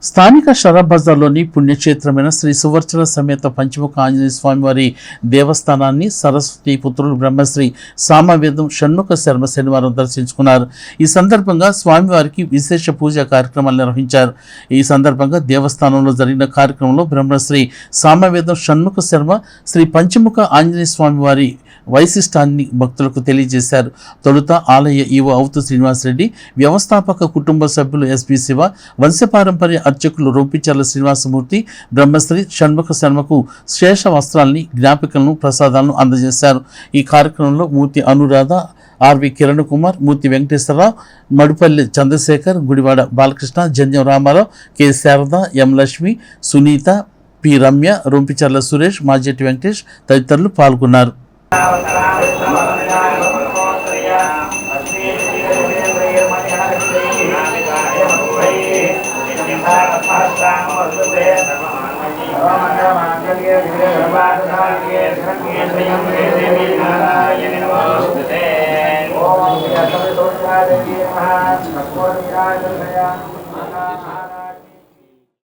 స్థానిక షరాబ్ బజార్లోని పుణ్యక్షేత్రమైన శ్రీ సువర్చన సమేత పంచముఖ ఆంజనేయ స్వామివారి దేవస్థానాన్ని సరస్వతి పుత్రులు బ్రహ్మశ్రీ సామవేదం షణ్ముఖ శర్మ శనివారం దర్శించుకున్నారు. ఈ సందర్భంగా స్వామివారికి విశేష పూజా కార్యక్రమాలు నిర్వహించారు. ఈ సందర్భంగా దేవస్థానంలో జరిగిన కార్యక్రమంలో బ్రహ్మశ్రీ సామవేదం షణ్ముఖ శర్మ శ్రీ పంచముఖ ఆంజనేయ స్వామివారి వైశిష్టాన్ని భక్తులకు తెలియజేశారు. తొలుత ఆలయ ఈవో అవుతు శ్రీనివాసరెడ్డి, వ్యవస్థాపక కుటుంబ సభ్యులు ఎస్పి శివ, వంశపారంపర్య అర్చకులు రొంపిచర్ల శ్రీనివాసమూర్తి, బ్రహ్మశ్రీ షణ్ముఖ శర్మకు శేష వస్త్రాల్ని, జ్ఞాపికలను, ప్రసాదాలను అందజేశారు. ఈ కార్యక్రమంలో మూర్తి అనురాధ, ఆర్వి కిరణ్ కుమార్, మూర్తి వెంకటేశ్వరరావు, మడుపల్లి చంద్రశేఖర్, గుడివాడ బాలకృష్ణ, జంజం రామారావు, కె శారద, ఎం లక్ష్మి, సునీత, పి రమ్య, రొంపిచర్ల సురేష్, మాజెట్టి వెంకటేష్ తదితరులు పాల్గొన్నారు. ఓం